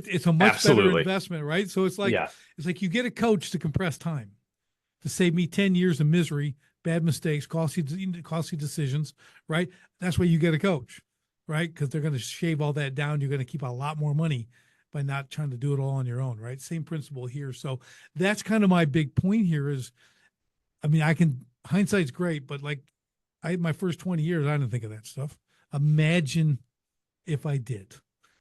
It's a much better Absolutely. investment, right? So Yeah. it's like you get a coach to compress time to save me 10 years of misery, bad mistakes, costly decisions, right? That's why you get a coach, right? Because they're going to shave all that down. You're going to keep a lot more money by not trying to do it all on your own, right? Same principle here. So that's kind of my big point here is, I mean, hindsight's great, but like I had my first 20 years, I didn't think of that stuff. Imagine if I did.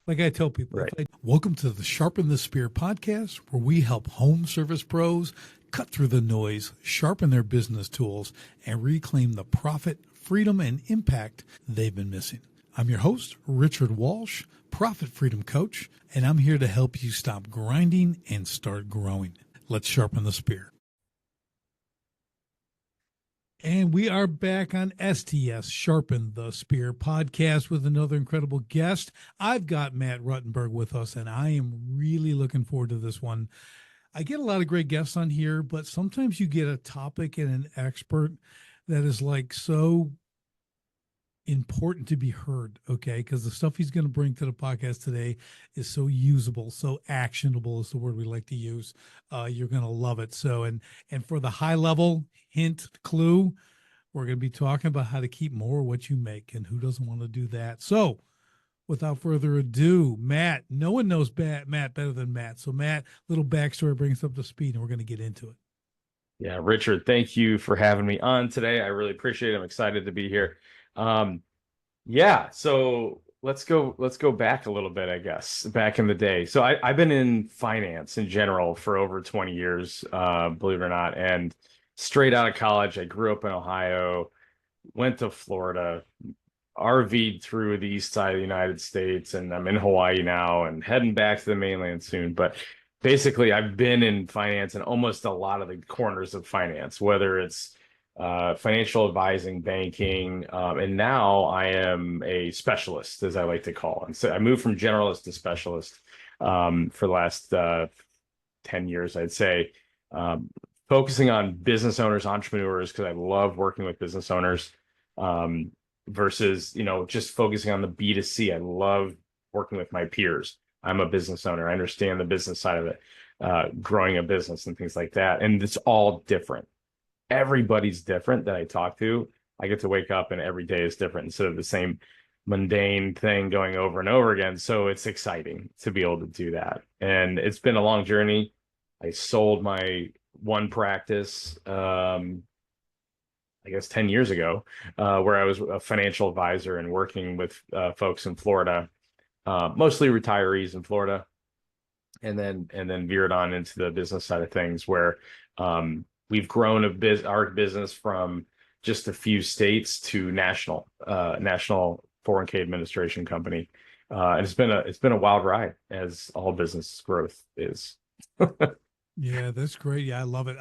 Like I tell people, Right. welcome to the Sharpen the Spear podcast, where we help home service pros cut through the noise, sharpen their business tools, and reclaim the profit, freedom, and impact they've been missing. I'm your host, Richard Walsh, Profit Freedom Coach, and I'm here to help you stop grinding and start growing. Let's sharpen the spear. And we are back on STS Sharpen the Spear podcast with another incredible guest. I've got Matt Ruttenberg with us, and I am really looking forward to this one. I get a lot of great guests on here, but sometimes you get a topic and an expert that is like so important to be heard, okay? Because the stuff he's going to bring to the podcast today is so usable, so actionable is the word we like to use. You're going to love it. So, and for the high level hint clue, we're going to be talking about how to keep more of what you make, and who doesn't want to do that. So, without further ado, Matt, no one knows Matt better than Matt. So, Matt, little backstory brings us up to speed, and we're going to get into it. Yeah, Richard, thank you for having me on today. I really appreciate it. I'm excited to be here. Yeah, so let's go back a little bit, I guess, back in the day. So I've been in finance in general for over 20 years, believe it or not. And straight out of college, I grew up in Ohio, went to Florida, RV'd through the east side of the United States, and I'm in Hawaii now and heading back to the mainland soon. But basically, I've been in finance and almost a lot of the corners of finance, whether it's financial advising, banking, and now I am a specialist, as I like to call it. And so I moved from generalist to specialist for the last 10 years, I'd say, focusing on business owners, entrepreneurs, because I love working with business owners versus, just focusing on the B2C. I love working with my peers. I'm a business owner. I understand the business side of it, growing a business and things like that. And it's all different. Everybody's different that I talk to. I get to wake up and every day is different instead of the same mundane thing going over and over again. So it's exciting to be able to do that. And it's been a long journey. I sold my one practice, I guess 10 years ago, where I was a financial advisor and working with folks in Florida, mostly retirees in Florida, and then veered on into the business side of things where we've grown our business from just a few states to national 401k administration company. And it's been a wild ride, as all business growth is. Yeah, that's great. Yeah, I love it.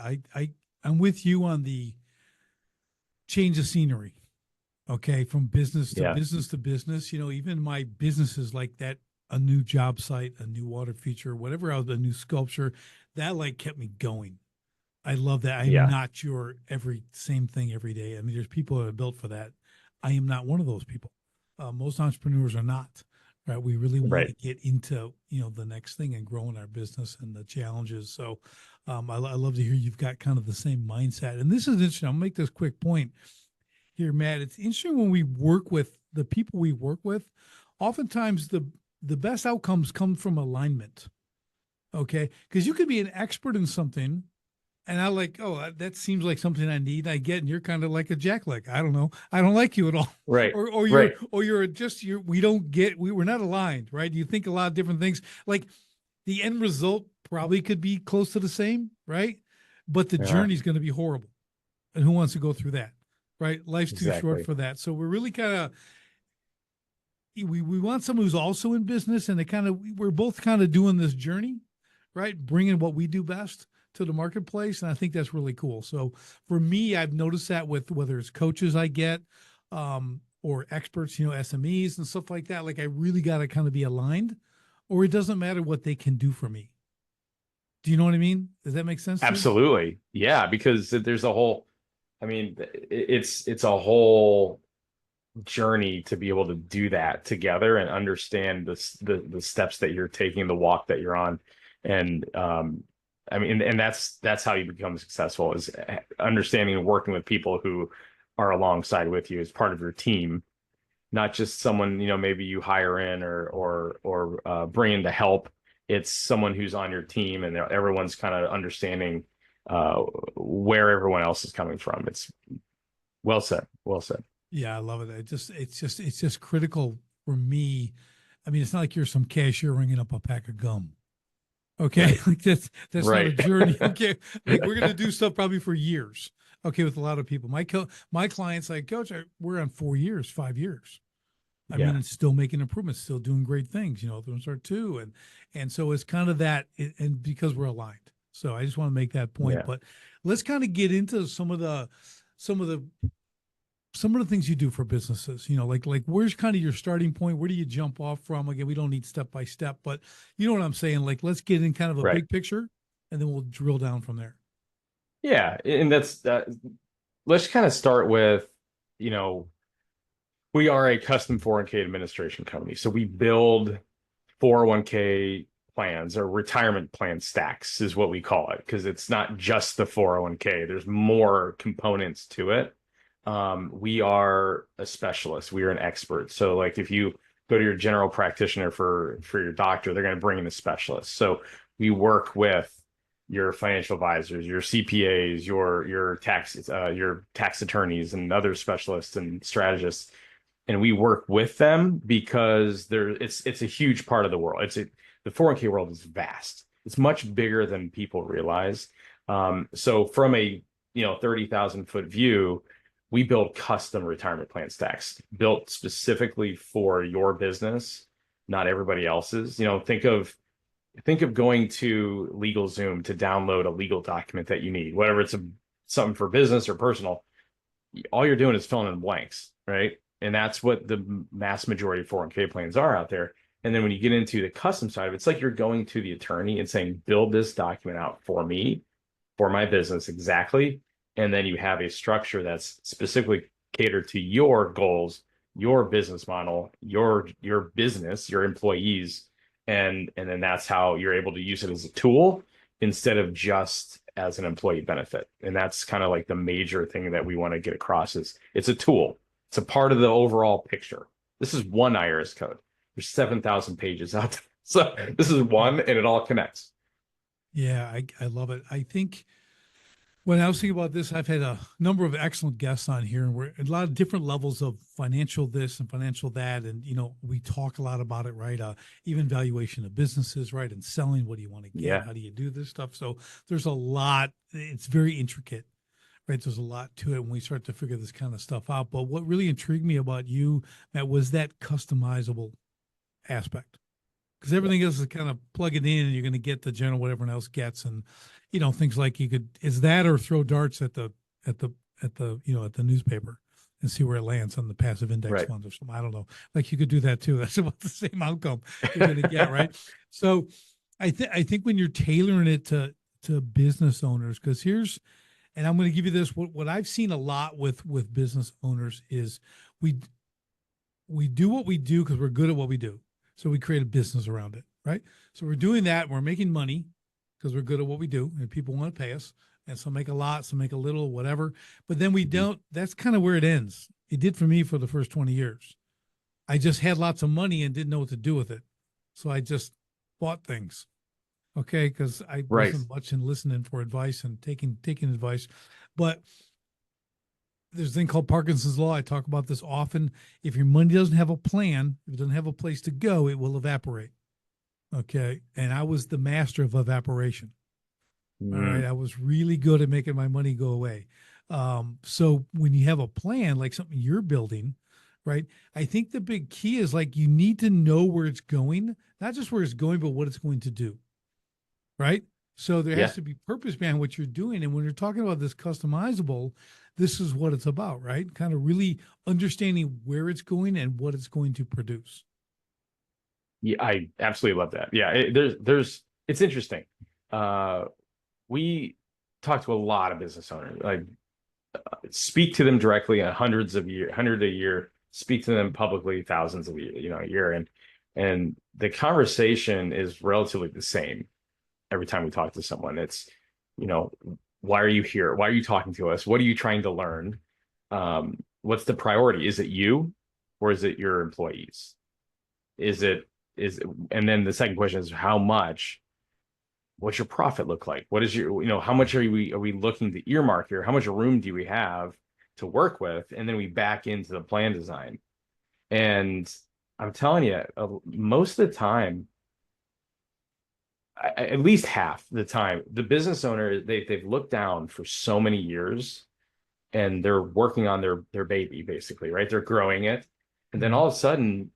I'm with you on the change of scenery. Okay, from business to business to business. Even my businesses like that, a new job site, a new water feature, whatever else, a new sculpture, that like kept me going. I love that. I'm not your same thing every day. I mean, there's people that are built for that. I am not one of those people. Most entrepreneurs are not, right? We really want to get into, the next thing and growing our business and the challenges. So I love to hear you've got kind of the same mindset. And this is interesting. I'll make this quick point here, Matt. It's interesting when we work with the people we work with, oftentimes the best outcomes come from alignment. Okay. Because you could be an expert in something, and I like, oh, that seems like something I need. I get, and you're kind of like a jackleg. I don't know. I don't like you at all. Right. We're not aligned, right? You think a lot of different things. Like the end result probably could be close to the same, right? But the journey is going to be horrible. And who wants to go through that, right? Life's too short for that. So we're really kind of, we want someone who's also in business, and we're both kind of doing this journey, right? Bringing what we do best to the marketplace. And I think that's really cool. So for me, I've noticed that with whether it's coaches I get, or experts, SMEs and stuff like that. Like I really got to kind of be aligned, or it doesn't matter what they can do for me. Do you know what I mean? Does that make sense? Absolutely. Yeah. Because there's a whole, it's a whole journey to be able to do that together and understand the steps that you're taking, the walk that you're on. And I mean, and that's how you become successful, is understanding and working with people who are alongside with you as part of your team, not just someone, maybe you hire in or bring in to help. It's someone who's on your team, and everyone's kind of understanding where everyone else is coming from. It's well said. Well said. Yeah, I love it. It's just critical for me. I mean, it's not like you're some cashier ringing up a pack of gum. Okay. Right. Like that's not a Right. journey. Okay. Like we're gonna do stuff probably for years. Okay, with a lot of people. My clients, like, Coach, we're on 4 years, 5 years. I mean, Yeah. it's still making improvements, still doing great things. Those are too, and so it's kind of that, and because we're aligned. So I just want to make that point. Yeah. But let's kind of get into some of the some of the things you do for businesses. Like where's kind of your starting point? Where do you jump off from? Again, we don't need step by step, but you know what I'm saying. Like, let's get in kind of a Right. big picture, and then we'll drill down from there. Yeah. And that's let's kind of start with, you know, we are a custom 401k administration company. So we build 401k plans, or retirement plan stacks is what we call it, because it's not just the 401k. There's more components to it. We are a specialist. We are an expert. So like if you go to your general practitioner for your doctor, they're going to bring in a specialist. So we work with your financial advisors, your CPAs, your tax attorneys, and other specialists and strategists, and we work with them because it's a huge part of the world. The 401k world is vast. It's much bigger than people realize. So from a 30,000-foot view, we build custom retirement plan stacks built specifically for your business, not everybody else's. Think of going to LegalZoom to download a legal document that you need, whether it's something for business or personal. All you're doing is filling in blanks, right? And that's what the mass majority of 401k plans are out there. And then when you get into the custom side of it, it's like you're going to the attorney and saying, build this document out for me, for my business exactly. And then you have a structure that's specifically catered to your goals, your business model, your business, your employees. And then that's how you're able to use it as a tool instead of just as an employee benefit. And that's kind of like the major thing that we want to get across is it's a tool. It's a part of the overall picture. This is one IRS code. There's 7,000 pages out there. So this is one, and it all connects. Yeah, I love it. I think when I was thinking about this, I've had a number of excellent guests on here, and we're at a lot of different levels of financial this and financial that. And, we talk a lot about it, right? Even valuation of businesses, right? And selling, what do you want to get? Yeah. How do you do this stuff? So there's a lot, it's very intricate, right? There's a lot to it when we start to figure this kind of stuff out. But what really intrigued me about you, Matt, was that customizable aspect, because everything else is kind of plug it in and you're going to get the general what everyone else gets. And things like is that, or throw darts at the at the newspaper and see where it lands on the passive index Right. funds or something. I don't know, like you could do that too. That's about the same outcome you're going to get. Right. So I think when you're tailoring it to business owners, because and I'm going to give you this, what I've seen a lot with business owners is we do what we do because we're good at what we do. So we create a business around it, right? So we're doing that. We're making money because we're good at what we do, and people want to pay us. And some make a lot, some make a little, whatever. But then we don't. That's kind of where it ends. It did for me for the first 20 years. I just had lots of money and didn't know what to do with it. So I just bought things. Okay, because I wasn't much in listening for advice and taking advice. But there's a thing called Parkinson's law. I talk about this often. If your money doesn't have a plan, if it doesn't have a place to go, it will evaporate. Okay. And I was the master of evaporation. All right. I was really good at making my money go away. So when you have a plan, like something you're building, right? I think the big key is like you need to know where it's going, not just where it's going, but what it's going to do. Right. So there has to be purpose behind what you're doing. And when you're talking about this customizable, this is what it's about, right? Kind of really understanding where it's going and what it's going to produce. Yeah, I absolutely love that. Yeah, it's interesting. We talk to a lot of business owners, like speak to them directly on hundred a year, speak to them publicly thousands of a year, and the conversation is relatively the same every time we talk to someone. It's, you know, why are you here? Why are you talking to us? What are you trying to learn? What's the priority? Is it you, or is it your employees? Is it is And then the second question is how much? What's your profit look like? What is your, how much are we looking to earmark here? How much room do we have to work with? And then we back into the plan design. And I'm telling you, most of the time, at least half the time, the business owner, they've looked down for so many years, and they're working on their baby, basically, right? They're growing it. And then all of a sudden,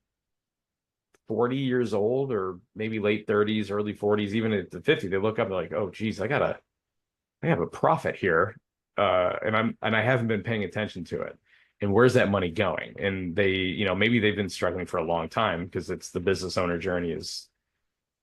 40 years old, or maybe late 30s, early 40s, even at the 50, they look up and they're like, oh geez, I have a profit here. And I haven't been paying attention to it. And where's that money going? And they, maybe they've been struggling for a long time, because it's the business owner journey is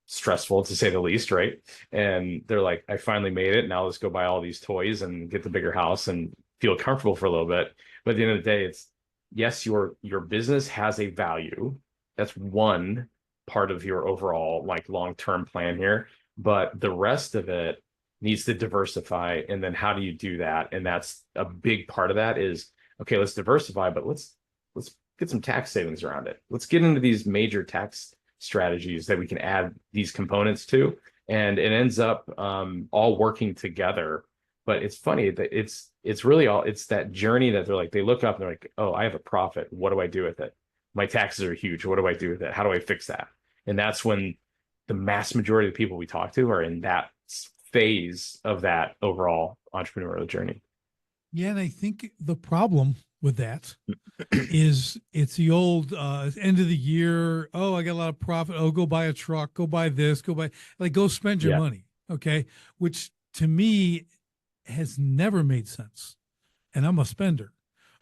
stressful, to say the least, right? And they're like, I finally made it. Now let's go buy all these toys and get the bigger house and feel comfortable for a little bit. But at the end of the day, it's, yes, your business has a value. That's one part of your overall like long-term plan here. But the rest of it needs to diversify. And then how do you do that? And that's a big part of that is, okay, let's diversify, but let's get some tax savings around it. Let's get into these major tax strategies that we can add these components to, and it ends up all working together. But it's funny that it's really it's that journey that they look up and they're like, oh, I have a profit, what do I do with it? My taxes are huge, what do I do with it? How do I fix that? And that's when the mass majority of the people we talk to are in that phase of that overall entrepreneurial journey. Yeah, and I think the problem with that is it's the old end of the year. Oh, I got a lot of profit. Oh, go buy a truck, go buy this, go spend your money. Okay. Which to me has never made sense. And I'm a spender.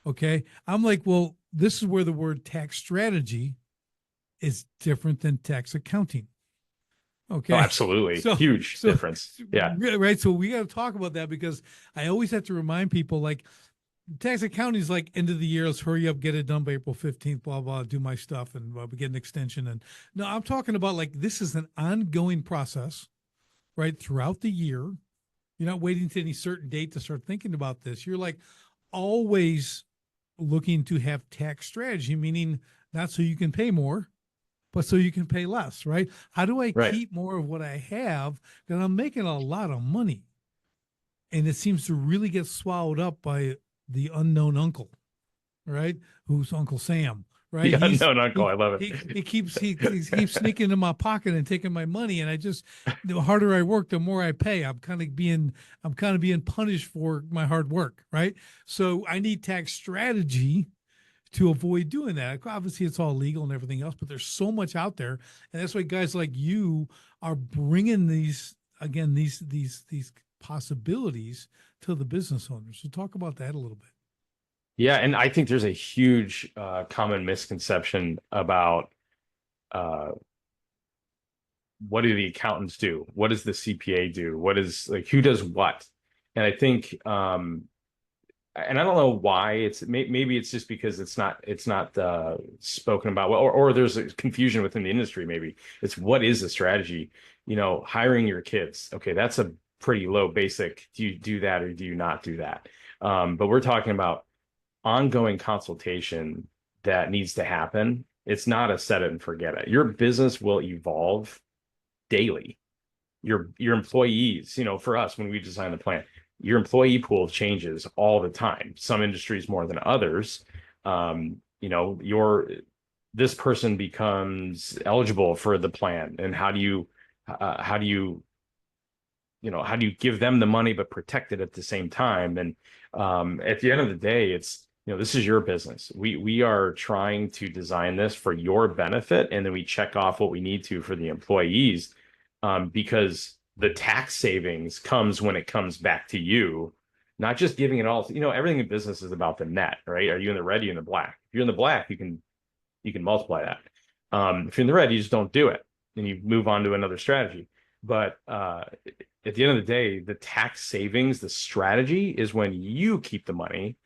Okay. I'm like, well, this is where the word tax strategy is different than tax accounting. Okay. Oh, absolutely. Huge difference. Yeah. Right. So we got to talk about that, because I always have to remind people, like, tax accounting is like end of the year. Let's hurry up, get it done by April 15th, blah, blah, do my stuff and get an extension. And no, I'm talking about like, this is an ongoing process, right? Throughout the year. You're not waiting to any certain date to start thinking about this. You're like always looking to have tax strategy, meaning not so you can pay more, but so you can pay less, right? How do I keep more of what I have? Because I'm making a lot of money. And it seems to really get swallowed up by the unknown uncle, right? Who's Uncle Sam, right? The unknown uncle. I love it. He keeps sneaking into my pocket and taking my money. And the harder I work, the more I pay. I'm kind of being punished for my hard work, right? So I need tax strategy to avoid doing that. Obviously, it's all legal and everything else, but there's so much out there, and that's why guys like you are bringing these possibilities to the business owners. So talk about that a little bit. Yeah, and I think there's a huge common misconception about what do the accountants do? What does the CPA do? Who does what? And I think and I don't know why maybe it's just because it's not spoken about well, or there's a confusion within the industry. Maybe it's, what is the strategy? Hiring your kids. Okay, that's a pretty low basic. Do you do that or do you not do that? But we're talking about ongoing consultation that needs to happen. It's not a set it and forget it. Your business will evolve daily. Your employees, for us, when we design the plan, your employee pool changes all the time. Some industries more than others. This person becomes eligible for the plan, and how do you give them the money but protect it at the same time? And at the end of the day, it's, this is your business. We are trying to design this for your benefit, and then we check off what we need to for the employees, because the tax savings comes when it comes back to you, not just giving it all to, everything in business is about the net, right? Are you in the red? Are you in the black? If you're in the black, you can multiply that. If you're in the red, you just don't do it, and you move on to another strategy. But at the end of the day, the tax savings, the strategy is when you keep the money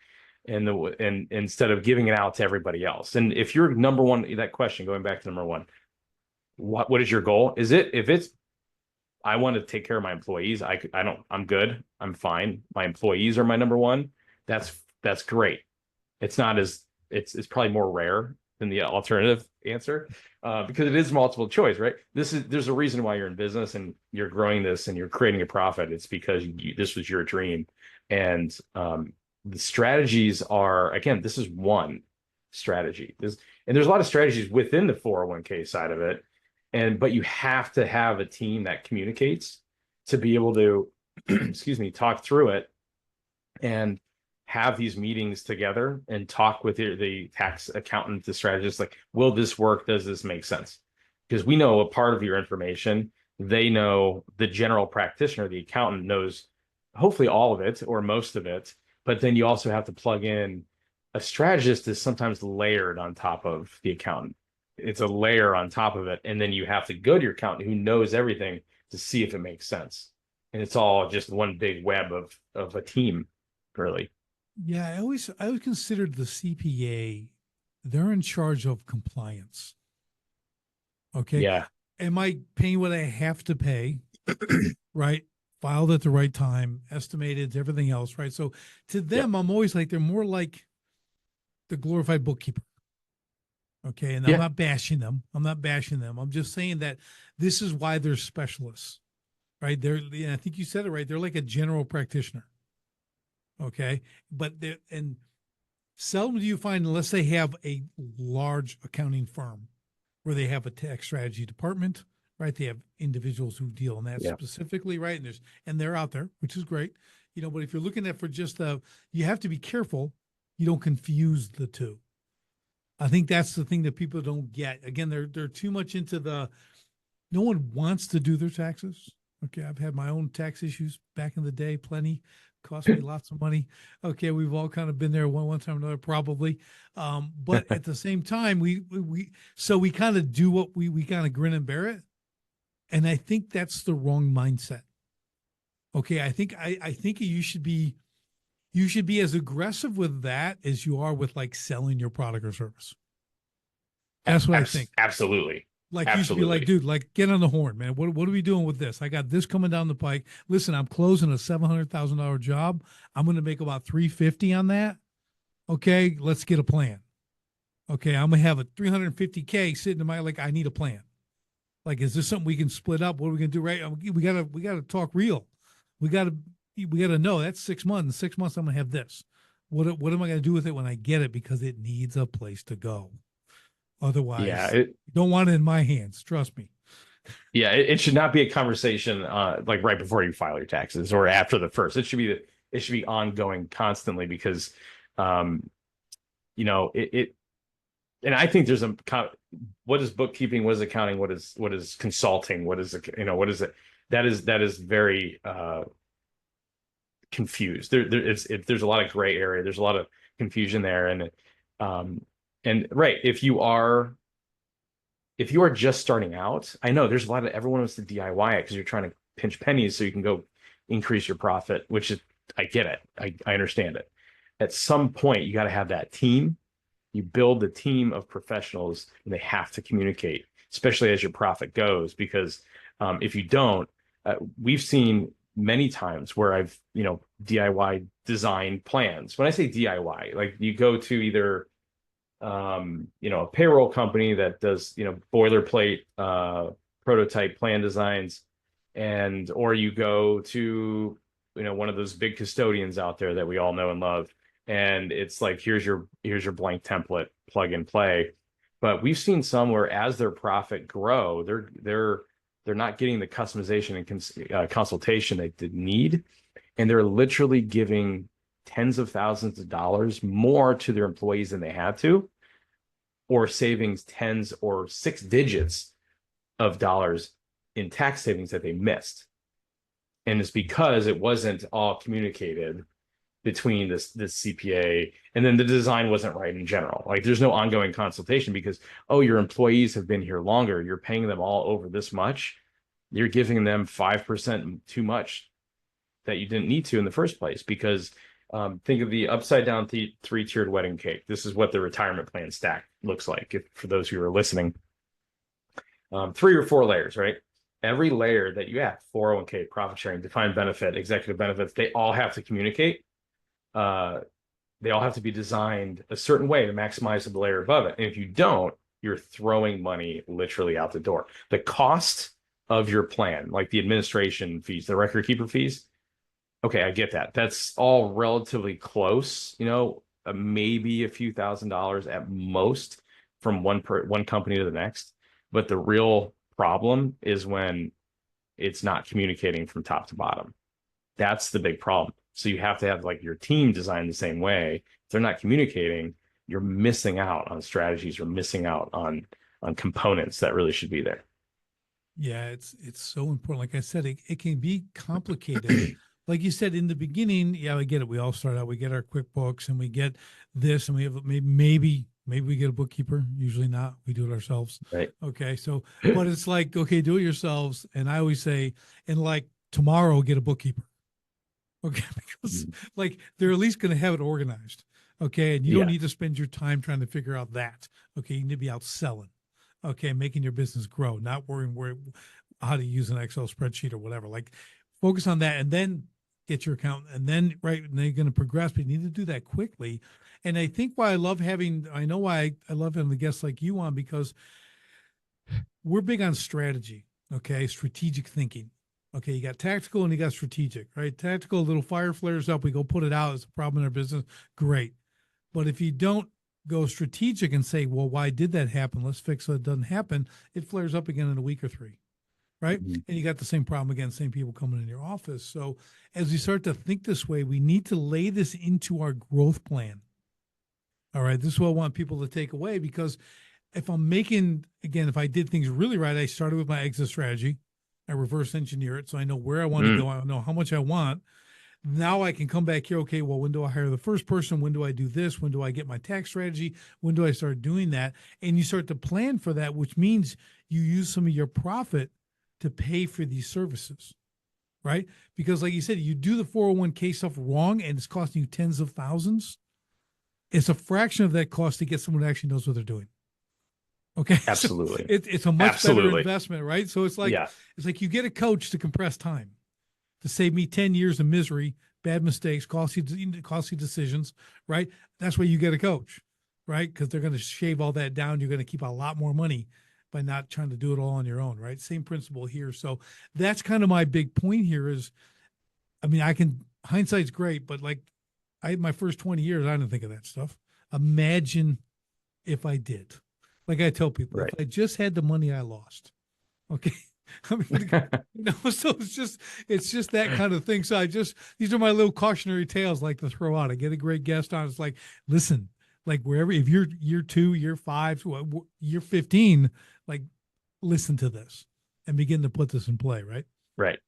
and instead of giving it out to everybody else. And if you're number one, that question, going back to number one, what is your goal? Is it, if it's, I want to take care of my employees, I'm good, I'm fine, my employees are my number one, that's great. It's not as, it's probably more rare than the alternative answer, because it is multiple choice, right? There's a reason why you're in business and you're growing this and you're creating a profit. It's because this was your dream. And the strategies are, again, this is one strategy. There's a lot of strategies within the 401k side of it. But you have to have a team that communicates to be able to, excuse me, talk through it and have these meetings together and talk with the tax accountant, the strategist, like, will this work? Does this make sense? Because we know a part of your information, they know, the general practitioner, the accountant knows hopefully all of it or most of it, but then you also have to plug in a strategist is sometimes layered on top of the accountant. It's a layer on top of it. And then you have to go to your accountant who knows everything to see if it makes sense. And it's all just one big web of a team, really. Yeah, I always considered the CPA, they're in charge of compliance. Okay. Yeah. Am I paying what I have to pay? Right. Filed at the right time, estimated, everything else. Right. So to them, I'm always like, they're more like the glorified bookkeeper. Okay. And I'm not bashing them. I'm just saying that this is why they're specialists, right? I think you said it right. They're like a general practitioner. Okay. But and seldom do you find, unless they have a large accounting firm where they have a tax strategy department, right? They have individuals who deal in that specifically, right? And they're out there, which is great, but if you're looking at for just you have to be careful you don't confuse the two. I think that's the thing that people don't get. Again, they're too much into no one wants to do their taxes. Okay. I've had my own tax issues back in the day, plenty, cost me lots of money. Okay. We've all kind of been there one time or another, probably. But at the same time, we kind of do what we kind of grin and bear it. And I think that's the wrong mindset. Okay. I think you should be as aggressive with that as you are with like selling your product or service. That's what I think. Absolutely. Like you should be like, dude, like get on the horn, man. What are we doing with this? I got this coming down the pike. Listen, I'm closing a $700,000 job. I'm going to make about $350 on that. Okay, let's get a plan. Okay, I'm gonna have a $350K sitting in my, like, I need a plan. Like, is this something we can split up? What are we gonna do? Right? We gotta talk real. We gotta know that's 6 months. In 6 months, I'm gonna have this. What am I gonna do with it when I get it? Because it needs a place to go. Otherwise, you don't want it in my hands. Trust me. Yeah, it should not be a conversation like right before you file your taxes or after the first. It should be ongoing constantly because it and I think there's what is bookkeeping, what is accounting, what is consulting, what is it, that is very confused. There's a lot of gray area, there's a lot of confusion there. And right, if you are just starting out, I know there's everyone wants to DIY it because you're trying to pinch pennies so you can go increase your profit, which is, I get it. I understand it. At some point, you got to have that team. You build the team of professionals and they have to communicate, especially as your profit goes, because if you don't, we've seen many times where I've, DIY design plans. When I say DIY, like you go to either a payroll company that does, boilerplate prototype plan designs, or you go to, one of those big custodians out there that we all know and love. And it's like, here's your blank template, plug and play. But we've seen some where as their profit grow, they're not getting the customization and consultation they did need. And they're literally giving tens of thousands of dollars more to their employees than they had to, or savings tens or six digits of dollars in tax savings that they missed. And it's because it wasn't all communicated between this CPA, and then the design wasn't right in general. Like there's no ongoing consultation because, oh, your employees have been here longer. You're paying them all over this much. You're giving them 5% too much that you didn't need to in the first place because Think of the upside down three-tiered wedding cake. This is what the retirement plan stack looks like. For those who are listening, 3 or 4 layers, right? Every layer that you add, 401k, profit sharing, defined benefit, executive benefits, they all have to communicate. They all have to be designed a certain way to maximize the layer above it. And if you don't, you're throwing money literally out the door. The cost of your plan, like the administration fees, the record keeper fees, okay, I get that. That's all relatively close, maybe a few $1,000s at most from one company to the next. But the real problem is when it's not communicating from top to bottom. That's the big problem. So you have to have like your team designed the same way. If they're not communicating, you're missing out on strategies. You're missing out on components that really should be there. Yeah, it's so important. Like I said, it can be complicated. Like you said in the beginning, yeah, I get it. We all start out, we get our QuickBooks and we get this, and we have maybe we get a bookkeeper. Usually not. We do it ourselves. Right. Okay. So, but it's like, okay, do it yourselves. And I always say, and like tomorrow, get a bookkeeper. Okay. Because like they're at least going to have it organized. Okay. And you don't need to spend your time trying to figure out that. Okay. You need to be out selling. Okay. Making your business grow, not worrying how to use an Excel spreadsheet or whatever. Like focus on that and then get your account. And then, right. And then you're going to progress, but you need to do that quickly. And I think why I love I know why I love having the guests like you on, because we're big on strategy. Okay. Strategic thinking. Okay. You got tactical and you got strategic, right? Tactical, little fire flares up. We go put it out. It's a problem in our business. Great. But if you don't go strategic and say, well, why did that happen? Let's fix so it doesn't happen. It flares up again in a week or 3. Right. Mm-hmm. And you got the same problem again, same people coming in your office. So as we start to think this way, we need to lay this into our growth plan. All right. This is what I want people to take away, because if if I did things really right, I started with my exit strategy. I reverse engineer it. So I know where I want to go. I know how much I want. Now I can come back here. Okay, well, when do I hire the first person? When do I do this? When do I get my tax strategy? When do I start doing that? And you start to plan for that, which means you use some of your profit to pay for these services, right? Because like you said, you do the 401k stuff wrong and it's costing you tens of thousands. It's a fraction of that cost to get someone who actually knows what they're doing. Okay. Absolutely. So it's a much better investment, right? So it's like, it's like you get a coach to compress time, to save me 10 years of misery, bad mistakes, costly decisions, right? That's why you get a coach, right? Because they're going to shave all that down. You're going to keep a lot more money by not trying to do it all on your own, right? Same principle here. So that's kind of my big point here is, I mean, hindsight's great, but like my first 20 years, I didn't think of that stuff. Imagine if I did. Like I tell people, if I just had the money I lost, okay. I mean, so it's just that kind of thing. So these are my little cautionary tales like to throw out. I get a great guest on. It's like, listen, like wherever, if you're year 2, year 5, year 15, like listen to this and begin to put this in play. Right. Right.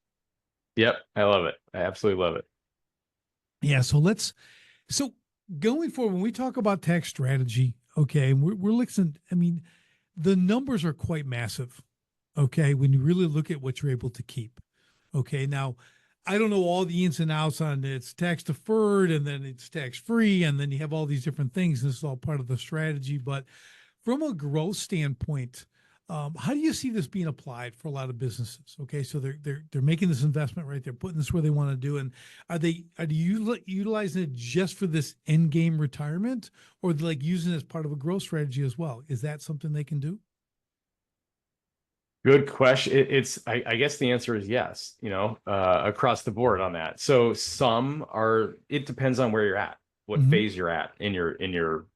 Yep. I love it. I absolutely love it. Yeah. So going forward, when we talk about tax strategy, okay, we're listening. I mean, the numbers are quite massive. Okay, when you really look at what you're able to keep. Okay, now I don't know all the ins and outs on it's tax deferred and then it's tax free, and then you have all these different things. This is all part of the strategy. But from a growth standpoint, how do you see this being applied for a lot of businesses? Okay, so they're making this investment, right? They're putting this where they want to do, and are you utilizing it just for this end game retirement, or they're like using it as part of a growth strategy as well? Is that something they can do? Good question. I guess the answer is yes, across the board on that. So it depends on where you're at, what phase you're at in your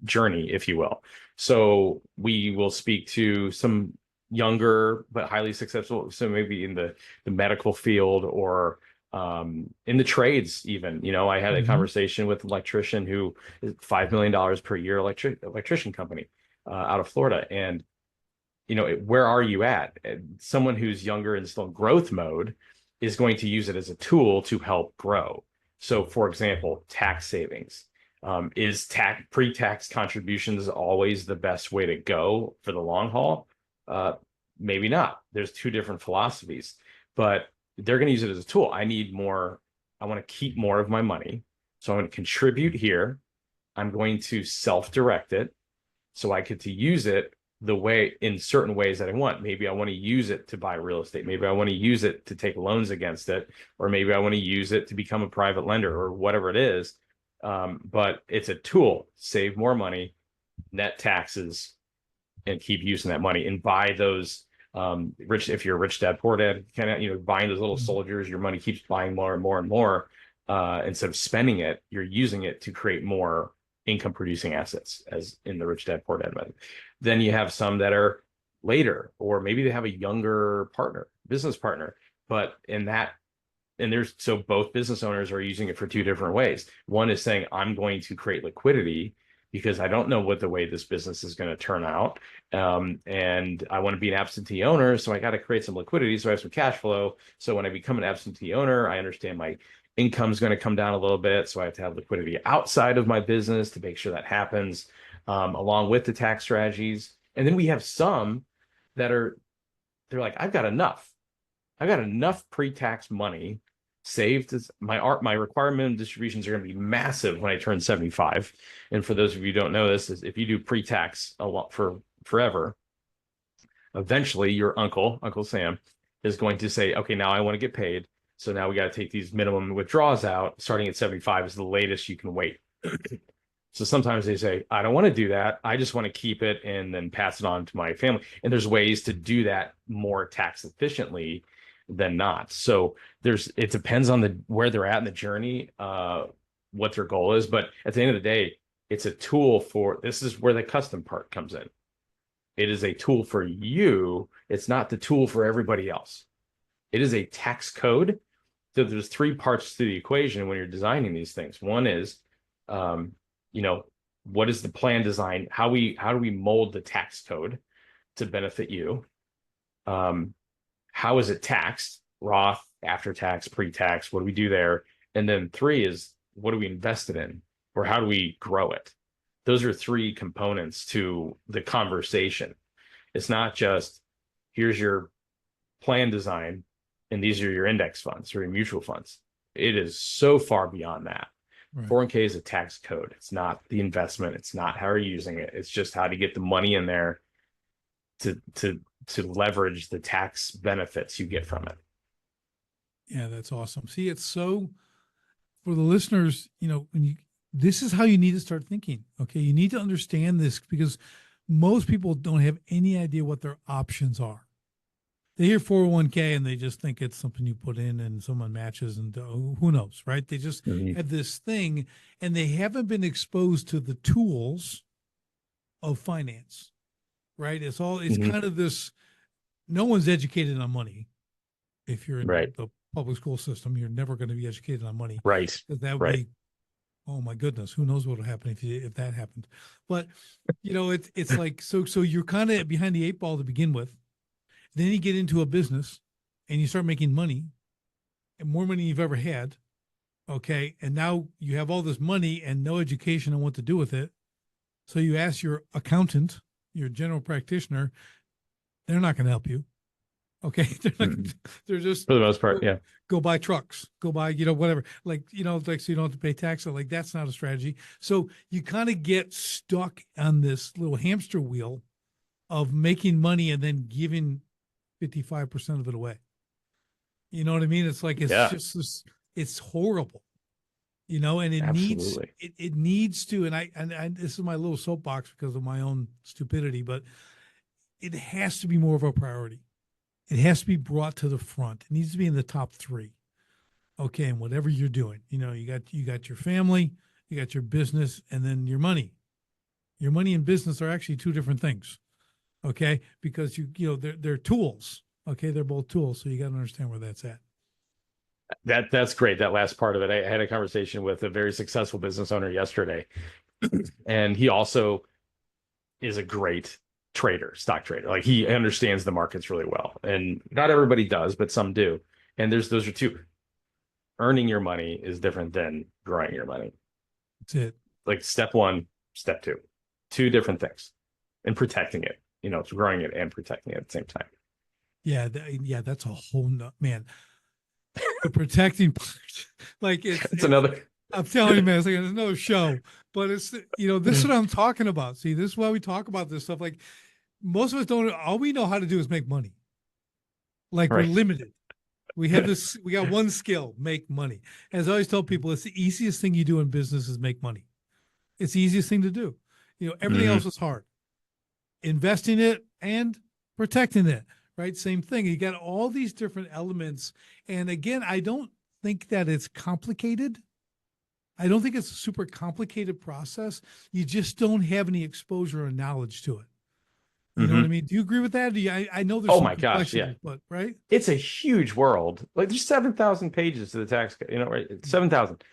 journey, if you will. So we will speak to some younger but highly successful, so maybe in the medical field or in the trades even. I had a conversation with an electrician who is $5 million per year electrician company out of Florida. And where are you at? Someone who's younger and still in growth mode is going to use it as a tool to help grow. So, for example, tax savings. Is pre-tax contributions always the best way to go for the long haul? Maybe not. There's 2 different philosophies, but they're going to use it as a tool. I need more I want to keep more of my money. So I'm going to contribute here. I'm going to self-direct it so I get to use it the way in certain ways that I want. Maybe I want to use it to buy real estate. Maybe I want to use it to take loans against it, or maybe I want to use it to become a private lender or whatever it is. But it's a tool, save more money, net taxes, and keep using that money and buy those rich, if you're a rich dad, poor dad, kind of, buying those little soldiers, your money keeps buying more and more and more. Instead of spending it, you're using it to create more income producing assets, as in the rich dad, poor dad method. Then you have some that are later, or maybe they have a younger partner, business partner, but so both business owners are using it for two different ways. One is saying, I'm going to create liquidity because I don't know what the way this business is going to turn out. And I want to be an absentee owner. So I got to create some liquidity so I have some cash flow. So when I become an absentee owner, I understand my income is going to come down a little bit. So I have to have liquidity outside of my business to make sure that happens, along with the tax strategies. And then we have some that they're like, I've got enough. I've got enough pre-tax money saved. My required minimum distributions are going to be massive when I turn 75. And for those of you who don't know this, is if you do pre-tax a lot for forever, eventually your Uncle Sam, is going to say, okay, now I want to get paid. So now we got to take these minimum withdrawals out. Starting at 75 is the latest you can wait. So sometimes they say, I don't want to do that. I just want to keep it and then pass it on to my family. And there's ways to do that more tax efficiently than not. So it depends on where they're at in the journey, what their goal is. But at the end of the day, it's a tool this is where the custom part comes in. It is a tool for you. It's not the tool for everybody else. It is a tax code. So there's three parts to the equation when you're designing these things. One is, what is the plan design? How do we mold the tax code to benefit you? How is it taxed? Roth, after tax, pre-tax, what do we do there? And then three is, what do we invest it in? Or how do we grow it? Those are three components to the conversation. It's not just, here's your plan design, and these are your index funds or your mutual funds. It is so far beyond that. Right. 401k is a tax code. It's not the investment. It's not how you're using it. It's just how to get the money in there to leverage the tax benefits you get from it. Yeah, that's awesome. See, it's so, for the listeners, this is how you need to start thinking. Okay. You need to understand this because most people don't have any idea what their options are. They hear 401k and they just think it's something you put in and someone matches and who knows, right? They just have this thing and they haven't been exposed to the tools of finance, right? It's kind of this, no one's educated on money. If you're in the public school system, you're never going to be educated on money. Right. That would be, oh my goodness, who knows what will happen if that happened. But, it's like, so you're kind of behind the eight ball to begin with. Then you get into a business and you start making money, and more money you've ever had. Okay. And now you have all this money and no education on what to do with it. So you ask your accountant, your general practitioner, they're not going to help you. Okay. They're just, for the most part, go buy trucks, go buy, whatever, so you don't have to pay tax. Like that's not a strategy. So you kind of get stuck on this little hamster wheel of making money and then giving 55% of it away. You know what I mean? It's like, just this, it's horrible, and it Absolutely. it needs to, and I this is my little soapbox because of my own stupidity, but it has to be more of a priority. It has to be brought to the front. It needs to be in the top three. Okay. And whatever you're doing, you got your family, you got your business, and then your money. Your money and business are actually two different things. Okay. Because they're tools. Okay. They're both tools. So you got to understand where that's at. That's great. That last part of it. I had a conversation with a very successful business owner yesterday, and he also is a great stock trader. Like he understands the markets really well, and not everybody does, but some do. And those are two. Earning your money is different than growing your money. That's it. Like step one, step two different things, and protecting it. It's growing it and protecting it at the same time. Yeah. That's a whole man. the protecting part. Like It's another. I'm telling you, man, it's like another show. But it's, this is what I'm talking about. See, this is why we talk about this stuff. Like most of us don't, all we know how to do is make money. Like we're Right. limited. We have this, we got one skill, make money. As I always tell people, it's the easiest thing you do in business is make money. It's the easiest thing to do. Everything else is hard. Investing it and protecting it, right? Same thing. You got all these different elements. And again, I don't think that it's complicated. I don't think it's a super complicated process. You just don't have any exposure or knowledge to it. You know what I mean? Do you agree with that? I know there's Oh some my gosh, yeah. complexity, but right? It's a huge world. Like there's 7,000 pages to the tax code, right? 7,000.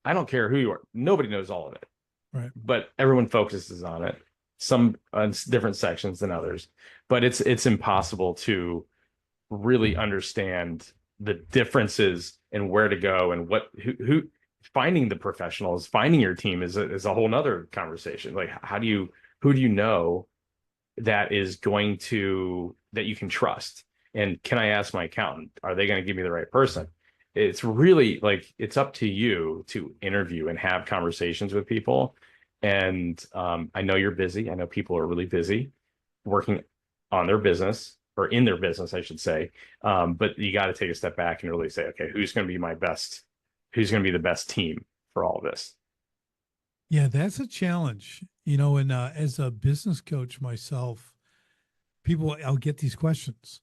I don't care who you are. Nobody knows all of it. Right. But everyone focuses on it. Some on different sections than others. But it's impossible to really understand the differences and where to go and who finding the professionals, finding your team is a whole nother conversation. Like who do you know that is going to that you can trust? And can I ask my accountant, are they going to give me the right person? It's really like it's up to you to interview and have conversations with people. And I know you're busy. I know people are really busy working on their business or in their business, I should say. But you got to take a step back and really say, okay, who's going to be my best? Who's going to be the best team for all of this? Yeah, that's a challenge. And as a business coach myself, I'll get these questions,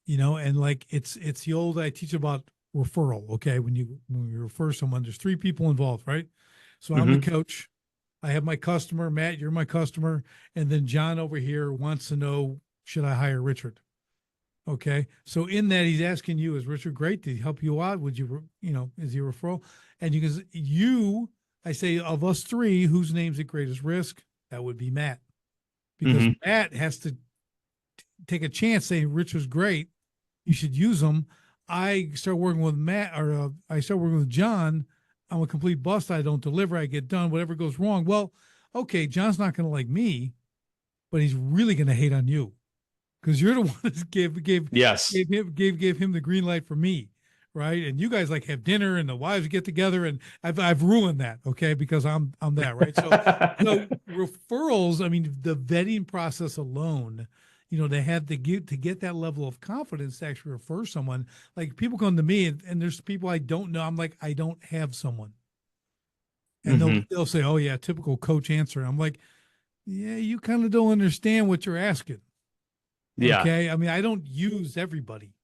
and like it's the old I teach about referral. Okay. When you refer someone, there's three people involved, right? So I'm the coach. I have my customer, Matt, you're my customer. And then John over here wants to know, should I hire Richard? Okay. So in that, he's asking you, is Richard great? Did he help you out? Would you, is he a referral? And I say, of us three, whose name's at greatest risk? That would be Matt. Because Matt has to take a chance, say, Richard's great. You should use him. I start working with Matt, or I start working with John. I'm a complete bust. I don't deliver. I get done. Whatever goes wrong. Well, okay, John's not going to like me, but he's really going to hate on you because you're the one that gave him the green light for me, right? And you guys like have dinner and the wives get together, and I've ruined that, okay, because I'm that, right? So referrals. I mean, the vetting process alone. They have to get that level of confidence to actually refer someone. Like people come to me and there's people I don't know. I'm like, I don't have someone. And they'll say, oh yeah, typical coach answer. I'm like, yeah, you kind of don't understand what you're asking. Yeah. Okay. I mean, I don't use everybody.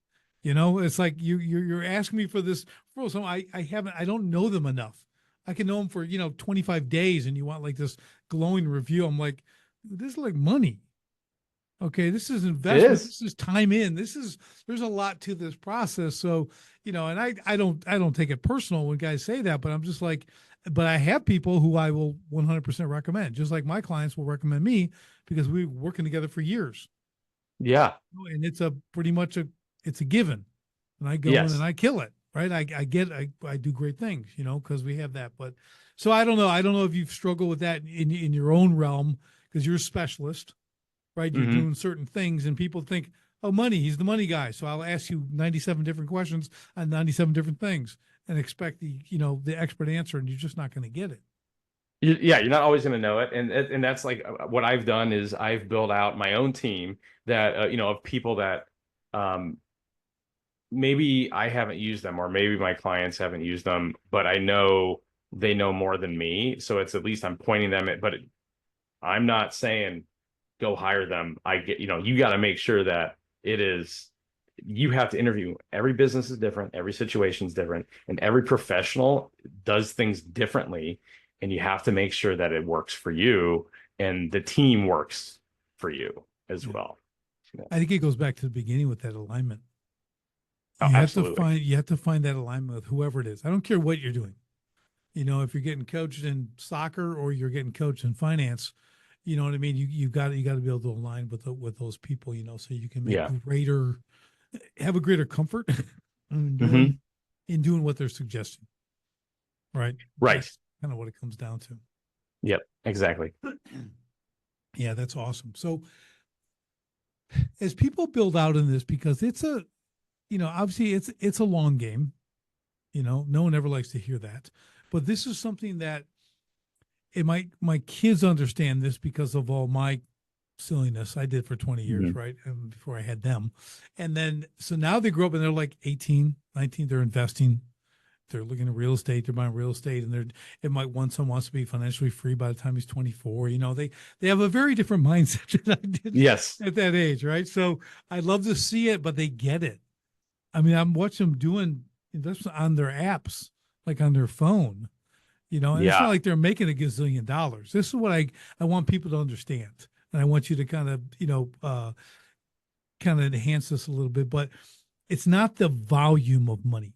It's like you're asking me for this. So I don't know them enough. I can know them for, 25 days and you want like this glowing review. I'm like, this is like money. Okay, this is investment. This is time in. There's a lot to this process. So, and I don't take it personal when guys say that, but I'm just like, but I have people who I will 100% recommend, just like my clients will recommend me because we've been working together for years. Yeah. And it's pretty much it's a given. And I go in and I kill it. Right. I do great things, because we have that. But so I don't know. I don't know if you've struggled with that in your own realm because you're a specialist. Right. You're doing certain things and people think, oh, money, he's the money guy. So I'll ask you 97 different questions on 97 different things and expect the expert answer. And you're just not going to get it. Yeah. You're not always going to know it. And that's like what I've done is I've built out my own team that, of people that, maybe I haven't used them or maybe my clients haven't used them, but I know they know more than me. So it's at least I'm pointing them at, but I'm not saying, go hire them. I get, you got to make sure that you have to interview. Every business is different. Every situation is different. And every professional does things differently. And you have to make sure that it works for you and the team works for you as well. I think it goes back to the beginning with that alignment. You have to find that alignment with whoever it is. I don't care what you're doing. If you're getting coached in soccer or you're getting coached in finance, you know what I mean? You got to be able to align with those people, so you can have a greater comfort in doing what they're suggesting. Right. Right. That's kind of what it comes down to. Yep, exactly. Yeah, that's awesome. So as people build out in this, because obviously it's a long game. No one ever likes to hear that, but this is something that my kids understand this because of all my silliness I did for 20 years, Mhm. right? And before I had them. And then, so now they grow up and they're like 18, 19, they're investing. They're looking at real estate. They're buying real estate, and someone wants to be financially free by the time he's 24. They have a very different mindset than I did Yes. at that age, right? So I love to see it, but they get it. I mean, I'm watching them doing investment on their apps, like on their phone, and it's not Yeah. like they're making $1 gazillion. This is what I want people to understand. And I want you to kind of enhance this a little bit, but it's not the volume of money,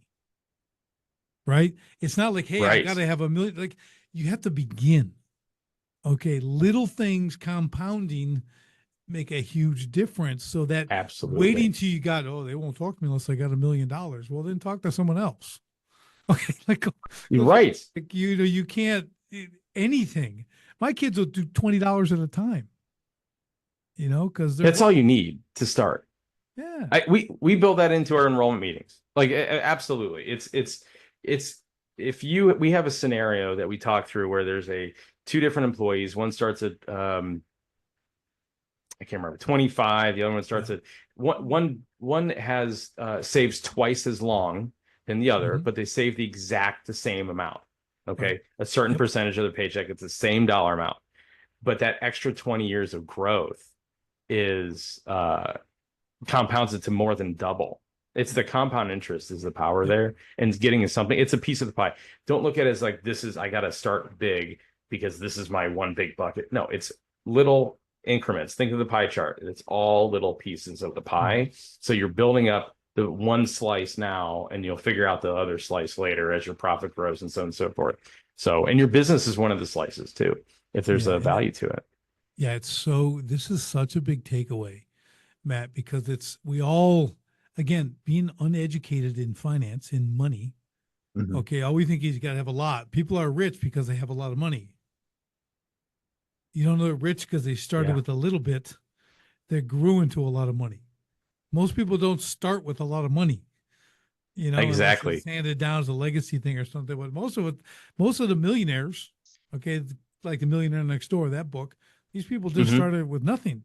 right? It's not like, hey, I got Right. to have 1 million. Like, you have to begin. Okay. Little things compounding make a huge difference, so that Absolutely. waiting till you got, oh, they won't talk to me unless I got $1 million. Well, then talk to someone else. Okay. Like, You're right. like you can't anything. My kids will do $20 at a time, because they're That's what? all you need to start. Yeah. We build that into our enrollment meetings. Like absolutely. It's if we have a scenario that we talk through where there's two different employees. One starts at I can't remember 25. The other one Yeah. starts at one has saves twice as long than the other, Hmm. but they save the same amount. Right. Okay, a certain Yep. percentage of the paycheck, it's the same dollar amount, but that extra 20 years of growth is compounds it to more than double. It's the compound interest is the power Yep. there, and getting is something. It's a piece of the pie. Don't look at it as like this is I got to start big because this is my one big bucket. No, it's little increments. Think of the pie chart. It's all little pieces of the Mhm. pie. So you're building up the one slice now, and you'll figure out the other slice later as your profit grows and so on and so forth. So, and your business is one of the slices too, if there's Yeah. a value to it. Yeah. This is such a big takeaway, Matt, because we all, again, being uneducated in finance, in money. Mhm. Okay. All we think is you got to have a lot. People are rich because they have a lot of money. You don't know they're rich because they started Yeah, with a little bit that grew into a lot of money. Most people don't start with a lot of money, unless it's exactly. handed down as a legacy thing or something. But most of the millionaires, okay, like the Millionaire Next Door, that book, these people just Hmm. started with nothing,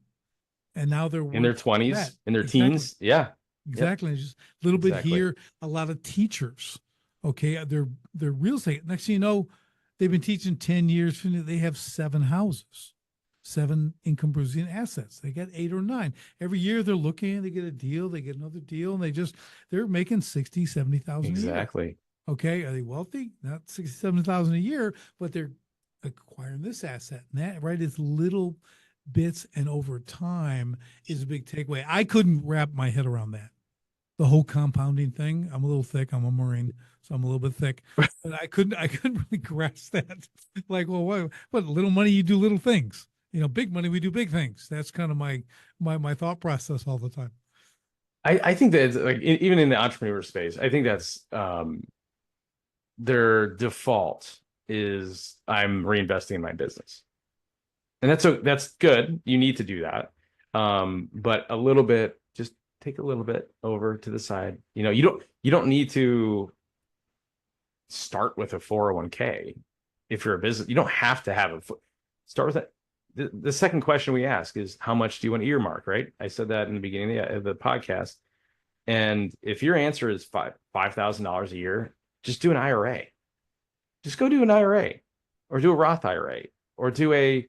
and now they're In their worth that. 20s, in their Exactly, teens. Yeah. Yep. exactly. It's just a little bit Exactly. here. A lot of teachers, okay, they're real estate. Next thing you know, they've been teaching 10 years. They have 7 houses. 7 income producing assets. They get 8 or 9 every year. They're looking, they get a deal, they get another deal, and they're making 60, 70,000 a year. Exactly. Okay. Are they wealthy? Not 67,000 a year, but they're acquiring this asset and that, right? It's little bits. And over time is a big takeaway. I couldn't wrap my head around that. The whole compounding thing. I'm a little thick. I'm a Marine, so I'm a little bit thick, but I couldn't really grasp that. Like, well, what little money, you do little things. Big money, we do big things. That's kind of my thought process all the time. I think that it's like even in the entrepreneur space, I think that's their default is I'm reinvesting in my business. And that's good. You need to do that. But a little bit, just take a little bit over to the side. You don't need to start with a 401k if you're a business. You don't have to have start with it. The second question we ask is how much do you want to earmark, right? I said that in the beginning of the podcast. And if your answer is $5,000 a year, just do an IRA. Just go do an IRA or do a Roth IRA or do a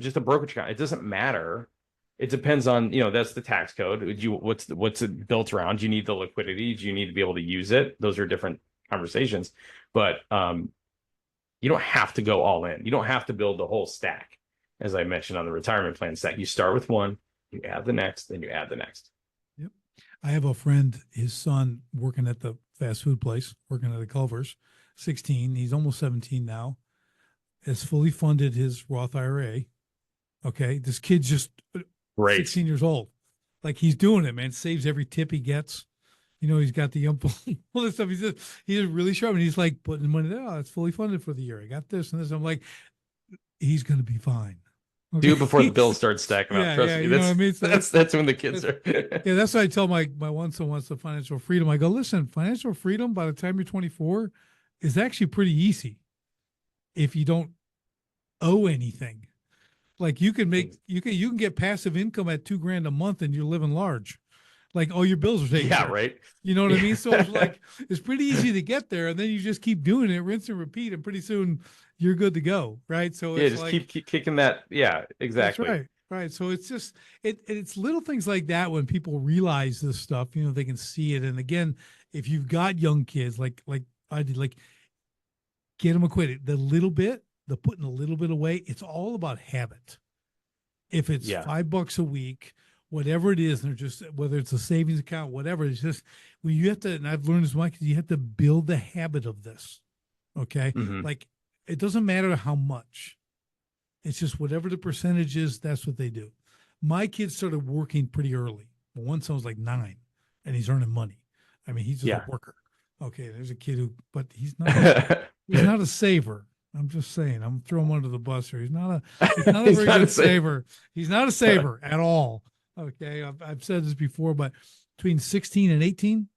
just a brokerage account. It doesn't matter. It depends on, that's the tax code. What's it built around? Do you need the liquidity? Do you need to be able to use it? Those are different conversations. But you don't have to go all in. You don't have to build the whole stack. As I mentioned on the retirement plan stack, you start with one, you add the next, then you add the next. Yep. I have a friend, his son working at the fast food place, working at the Culver's, 16. He's almost 17 now. Has fully funded his Roth IRA. Okay. This kid's just Great. 16 years old. Like, he's doing it, man. Saves every tip he gets. He's got the all this stuff. He's really sharp, and he's like putting money there. Oh, it's fully funded for the year. I got this and this. I'm like, he's going to be fine. Do Okay. it before the bills start stacking up. Yeah, Trust yeah. me. You know what I mean? So That's when the kids that's are. yeah, that's what I tell my one son wants the financial freedom. I go, listen, financial freedom by the time you're 24 is actually pretty easy if you don't owe anything. Like you can get passive income at 2 grand a month and you're living large. Like all your bills are taken Yeah, care of. right. You know what I mean? So it's Yeah. like it's pretty easy to get there, and then you just keep doing it, rinse and repeat, and pretty soon you're good to go, right? So Yeah, it's just like keep kicking that. Yeah, that's exactly. right, right. So it's just it's little things like that when people realize this stuff, you know, they can see it. And again, if you've got young kids, like I did, like get them acquainted. The little bit, the putting a little bit away, it's all about habit. If it's Yeah. $5 a week, whatever it is, and they're just whether it's a savings account, whatever, it's just when you have to, and I've learned as much, you have to build the habit of this. Okay. Hmm. Like it doesn't matter how much. It's just whatever the percentage is, that's what they do. My kids started working pretty early. One son was like 9 and he's earning money. I mean, he's just a Yeah. worker. Okay, there's a kid who, but he's not a saver. I'm just saying. I'm throwing him under the bus here. He's not a He's very not a good safe. saver. He's not a saver at all. Okay, I've said this before, but between 16 and 18,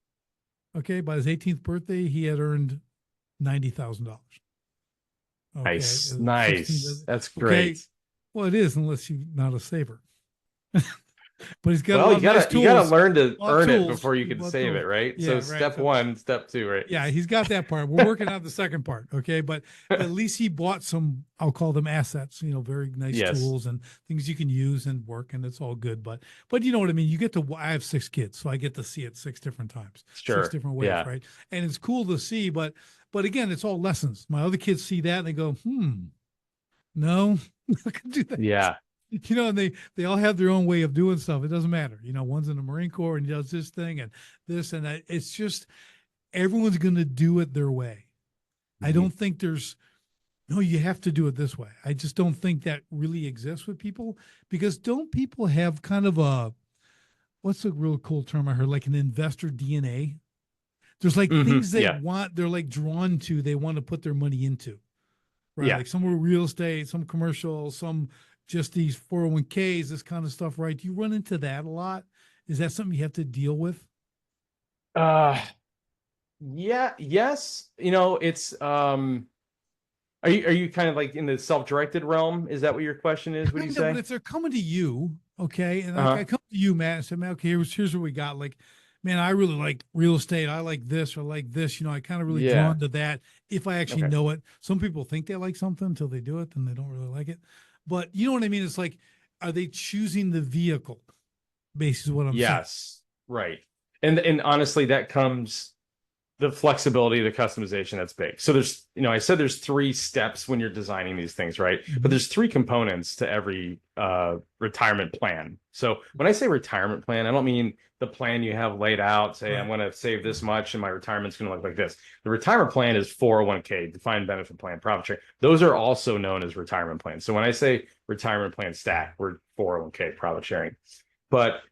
okay, by his 18th birthday, he had earned $90,000. Okay, Nice. 16. Nice. That's Okay, great. well, it is unless you're not a saver. But he's got a Well, lot of nice you gotta tools. learn to A lot of earn it tools. before you A can lot of save it, tools. right? So Yeah, right. step So one, step two, right? yeah, he's got that part. We're working on the second part. Okay. But at least he bought some, I'll call them assets, you know, very nice Yes. tools and things you can use and work, and it's all good. But you know what I mean? You get to, I have 6 kids, so I get to see it 6 different times, six Sure. different ways. Yeah. Right. And it's cool to see, but again, it's all lessons. My other kids see that and they go, no, I can do that. Yeah. You know, and they all have their own way of doing stuff. It doesn't matter. You know, one's in the Marine Corps and he does this thing and this and that. It's just everyone's going to do it their way. I Mhm. don't think there's no, you have to do it this way. I just don't think that really exists with people because don't people have kind of a, what's a real cool term I heard, like an investor DNA? There's like things they Yeah. want, they're like drawn to, they want to put their money into, right? Yeah. Like some were real estate, some commercial, some just these 401ks, this kind of stuff, right? Do you run into that a lot? Is that something you have to deal with? Uh, yeah. Yes. You know, it's are you kind of like in the self-directed realm? Is that what your question is? Would you Kind of, but say? if they're coming to you, okay, and like I Uh-huh. come to you, Matt, and say, man, okay, here's what we got. Like, man, I really like real estate. I like this or like this. You know, I kind of really Yeah. drawn to that if I actually Okay. know it. Some people think they like something until they do it, then they don't really like it. But you know what I mean? It's like, are they choosing the vehicle? Basically, what I'm saying. Yes. Right. And honestly, that comes the flexibility, the customization, that's big. So there's, I said there's 3 steps when you're designing these things, right? But Mhm. there's 3 components to every retirement plan. So when I say retirement plan, I don't mean the plan you have laid out, say I'm Right. going to save this much and my retirement's going to look like this. The retirement plan is 401k, defined benefit plan, profit sharing. Those are also known as retirement plans. So when I say retirement plan stack, we're 401k, profit sharing. But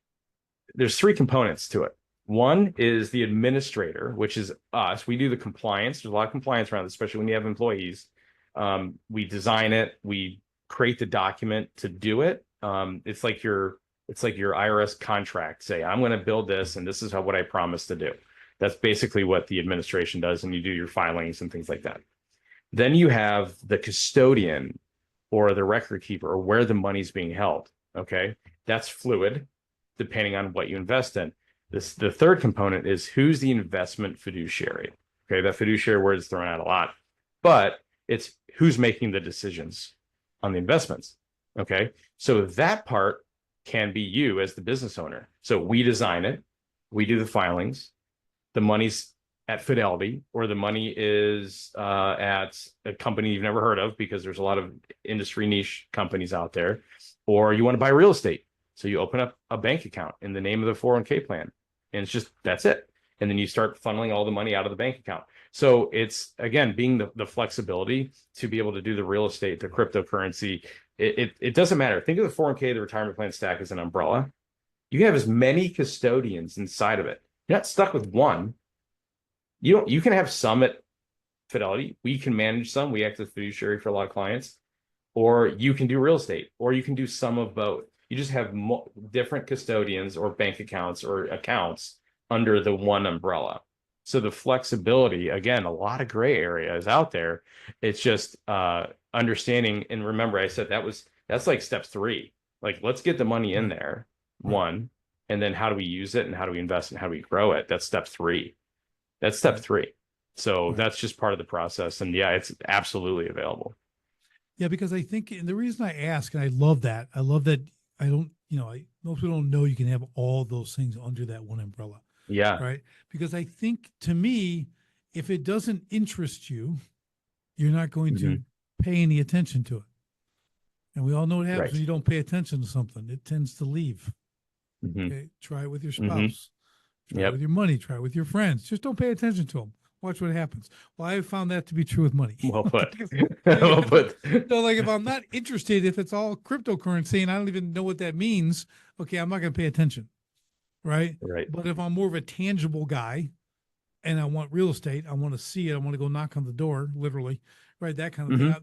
there's 3 components to it. One is the administrator, which is us. We do the compliance. There's a lot of compliance around this, especially when you have employees. We design it. We create the document to do it. It's like your IRS contract. Say, I'm going to build this, and this is what I promise to do. That's basically what the administration does, and you do your filings and things like that. Then you have the custodian or the record keeper or where the money's being held. Okay, that's fluid depending on what you invest in. The third component is who's the investment fiduciary. Okay, that fiduciary word is thrown out a lot, but it's who's making the decisions on the investments. Okay, so that part can be you as the business owner. So we design it, we do the filings, the money's at Fidelity, or the money is at a company you've never heard of because there's a lot of industry niche companies out there, or you want to buy real estate. So you open up a bank account in the name of the 401k plan, and it's just that's it. And then you start funneling all the money out of the bank account. So it's again being the flexibility to be able to do the real estate, the cryptocurrency. It doesn't matter. Think of the 401k, the retirement plan stack as an umbrella. You can have as many custodians inside of it. You're not stuck with one. You can have some at Fidelity. We can manage some. We act as fiduciary for a lot of clients. or you can do real estate, or you can do some of both. You just have different custodians or bank accounts or accounts under the one umbrella. So the flexibility, again, a lot of gray areas out there. It's just understanding. And remember, I said that's like step three. Like, let's get the money in there, one, and then how do we use it and how do we invest and how do we grow it? That's step three. That's step three. So that's just part of the process. And yeah, it's absolutely available. Yeah, because I think, and the reason I ask, and I love that I don't, most people don't know you can have all those things under that one umbrella. Yeah. Right. Because I think, to me, if it doesn't interest you, you're not going to pay any attention to it. And we all know what happens when you don't pay attention to something. It tends to leave. Okay. Try it with your spouse. Try it with your money. Try it with your friends. Just don't pay attention to them. Watch what happens. Well, I have found that to be true with money. Well put. Well put. So, like, if I'm not interested, if it's all cryptocurrency and I don't even know what that means, okay, I'm not going to pay attention. Right. Right. But if I'm more of a tangible guy and I want real estate, I want to see it. I want to go knock on the door, literally. Right. That kind of thing.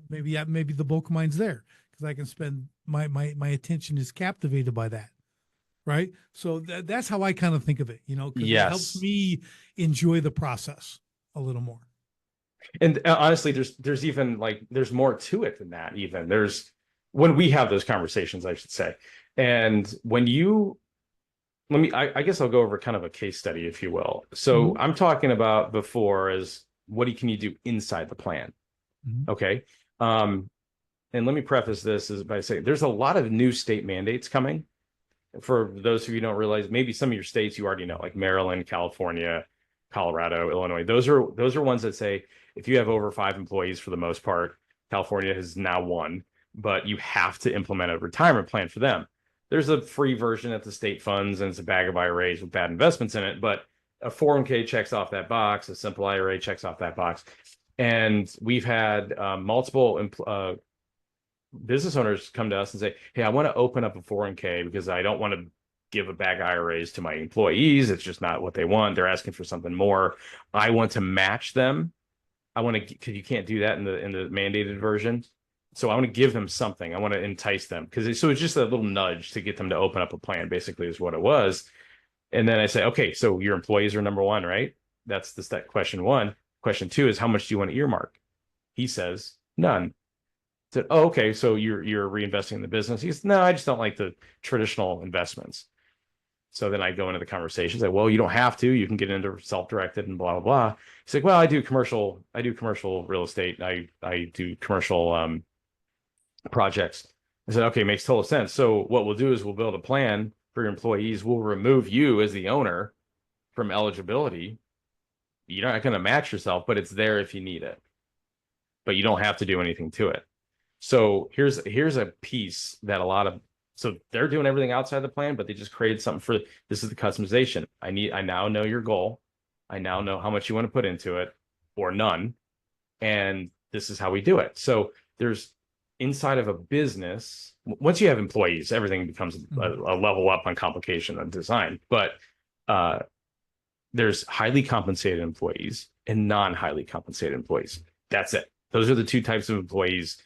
Maybe the bulk of mine's there because I can spend my attention is captivated by that. Right. So that's how I kind of think of it, because it helps me enjoy the process a little more. And honestly, there's even there's more to it than that. Even there's when we have those conversations, I should say. And when you I guess I'll go over kind of a case study, if you will. So I'm talking about before as what can you do inside the plan? Okay. And let me preface this by saying there's a lot of new state mandates coming. For those of you who don't realize, maybe some of your states you already know, like Maryland, California, Colorado, Illinois. Those are ones that say if you have over 5 employees, for the most part, California has now 1, but you have to implement a retirement plan for them. There's a free version at the state funds, and it's a bag of IRAs with bad investments in it, but a 401k checks off that box, a simple IRA checks off that box. And we've had multiple business owners come to us and say, hey, I want to open up a 401k because I don't want to give a bag of IRAs to my employees. It's just not what they want. They're asking for something more. I want to match them. Because you can't do that in the mandated version. So I want to give them something. I want to entice them it's just a little nudge to get them to open up a plan, basically, is what it was. And then I say, okay, so your employees are number one, right? That's that question one. Question two is, how much do you want to earmark? He says, none. I said, oh, okay, so you're reinvesting in the business. He says, no, I just don't like the traditional investments. So then I go into the conversation, say, well, you don't have to. You can get into self-directed and blah, blah, blah. He's like, well, I do commercial real estate. I do commercial projects. I said, okay, makes total sense. So what we'll do is we'll build a plan for your employees. We'll remove you as the owner from eligibility. You're not going to match yourself, but it's there if you need it. But you don't have to do anything to it. So here's a piece that so they're doing everything outside the plan, but they just created something this is the customization. I now know your goal. I now know how much you want to put into it or none. And this is how we do it. So there's inside of a business, once you have employees, everything becomes a level up on complication of design. But there's highly compensated employees and non-highly compensated employees. That's it. Those are the two types of employees,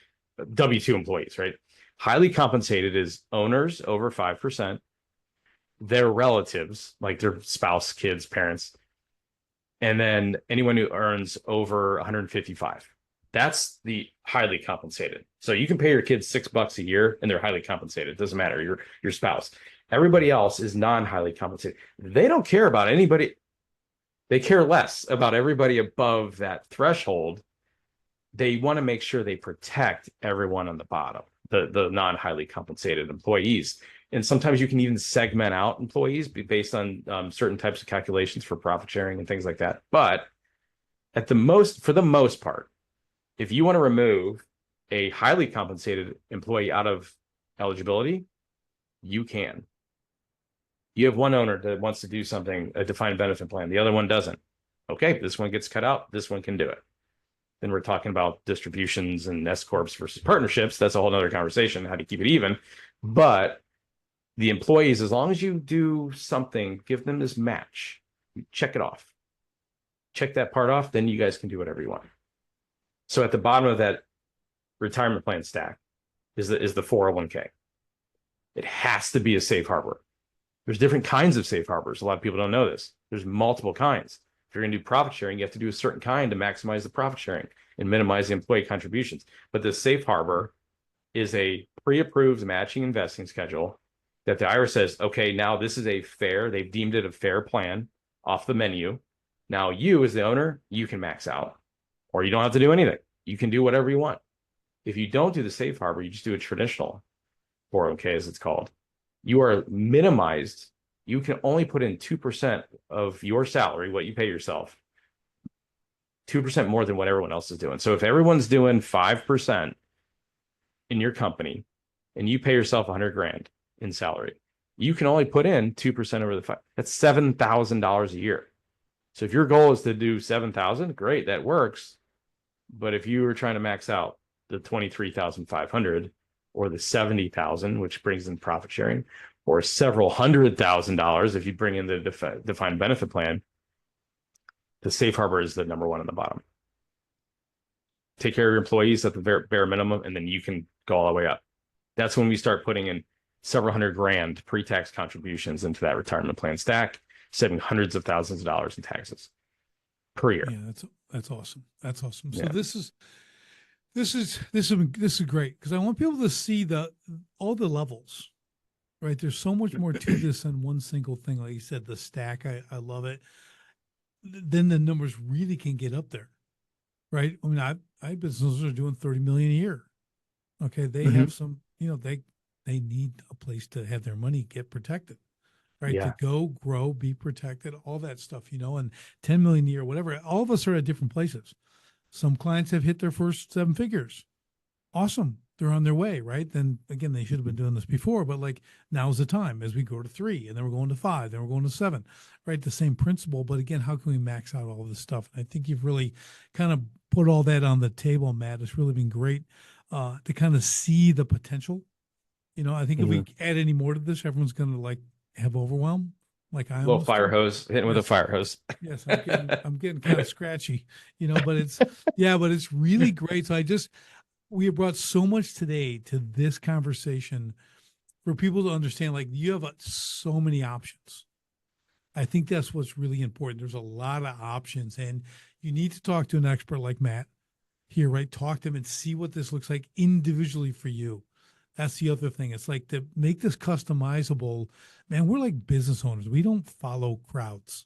W-2 employees, right? Highly compensated is owners over 5%, their relatives, like their spouse, kids, parents, and then anyone who earns over 155. That's the highly compensated. So you can pay your kids $6 a year and they're highly compensated. It doesn't matter, your spouse. Everybody else is non-highly compensated. They don't care about anybody. They care less about everybody above that threshold. They want to make sure they protect everyone on the bottom, the non-highly compensated employees. And sometimes you can even segment out employees based on certain types of calculations for profit sharing and things like that. But for the most part, if you want to remove a highly compensated employee out of eligibility, you can. You have one owner that wants to do something, a defined benefit plan. The other one doesn't. Okay, this one gets cut out. This one can do it. Then we're talking about distributions and S corps versus partnerships. That's a whole other conversation, how to keep it even. But the employees, as long as you do something, give them this match, check it off. Check that part off, then you guys can do whatever you want. So at the bottom of that retirement plan stack, is the 401k. It has to be a safe harbor. There's different kinds of safe harbors. A lot of people don't know this. There's multiple kinds. If you're going to do profit sharing, you have to do a certain kind to maximize the profit sharing and minimize the employee contributions. But the safe harbor is a pre-approved matching investing schedule that the IRS says, okay, now this is they've deemed it a fair plan off the menu. Now you, as the owner, you can max out, or you don't have to do anything. You can do whatever you want. If you don't do the safe harbor, you just do a traditional 401k, as it's called, you are minimized. You can only put in 2% of your salary, what you pay yourself, 2% more than what everyone else is doing. So if everyone's doing 5% in your company and you pay yourself 100 grand in salary, you can only put in 2% over the five. That's $7,000 a year. So if your goal is to do 7,000, great, that works. But if you were trying to max out the 23,500 or the 70,000, which brings in profit sharing, or several $100,000 if you bring in the defined benefit plan, the safe harbor is the number one on the bottom. Take care of your employees at the bare minimum, and then you can go all the way up. That's when we start putting in several hundred grand pre-tax contributions into that retirement plan stack, saving hundreds of thousands of dollars in taxes per year. Yeah, that's awesome. That's awesome. So Yeah. this is great, because I want people to see all the levels, right? There's so much more to this than one single thing. Like you said, the stack, I love it. Then the numbers really can get up there, right? I mean, I have businesses that are doing 30 million a year. Okay. They have some, they need a place to have their money get protected, right? Yeah. To go grow, be protected, all that stuff, and 10 million a year, whatever. All of us are at different places. Some clients have hit their first 7 figures. Awesome. They're on their way, right? Then again, they should have been doing this before, but like now's the time as we go to 3, and then we're going to 5, then we're going to 7, right? The same principle. But again, how can we max out all this stuff? And I think you've really kind of put all that on the table, Matt. It's really been great to kind of see the potential. I think if we add any more to this, everyone's going to like have overwhelm. Like I little fire hose, hitting with a fire hose. Yes, I'm getting kind of scratchy, but it's really great. So we have brought so much today to this conversation for people to understand, like you have so many options. I think that's what's really important. There's a lot of options, and you need to talk to an expert like Matt here, right? Talk to him and see what this looks like individually for you. That's the other thing. It's like to make this customizable, man, we're like business owners. We don't follow crowds,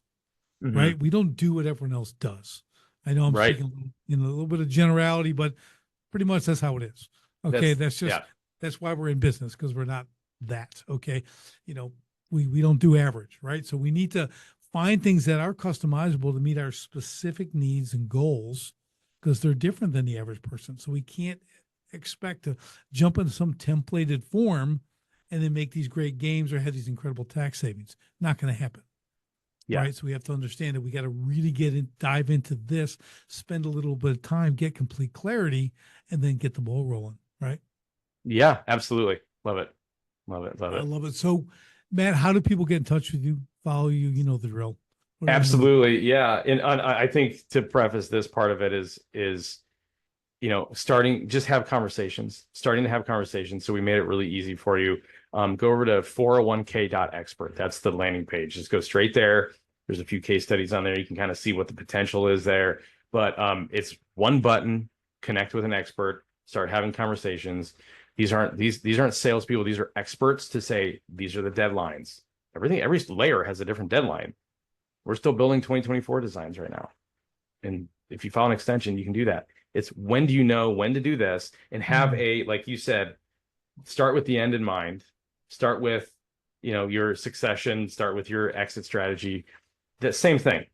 right? We don't do what everyone else does. I know I'm speaking in a little bit of generality, but pretty much that's how it is. Okay. That's why we're in business, because we're not that. Okay. We don't do average, right? So we need to find things that are customizable to meet our specific needs and goals, because they're different than the average person. So we can't expect to jump into some templated form and then make these great games or have these incredible tax savings. Not going to happen. Yeah. Right. So we have to understand that we got to really dive into this, spend a little bit of time, get complete clarity, and then get the ball rolling. Right. Yeah, absolutely. Love it. I love it. So, Matt, how do people get in touch with you, follow you? You know the drill. Absolutely. Yeah. And I think to preface this part of it is starting to have conversations. So we made it really easy for you. Go over to 401k.expert. That's the landing page. Just go straight there. There's a few case studies on there. You can kind of see what the potential is there. But it's one button, connect with an expert, start having conversations. These aren't salespeople. These are experts to say, these are the deadlines. Every layer has a different deadline. We're still building 2024 designs right now. And if you file an extension, you can do that. It's when do you know when to do this, and have like you said, start with the end in mind. Start with, your succession, start with your exit strategy. The same thing.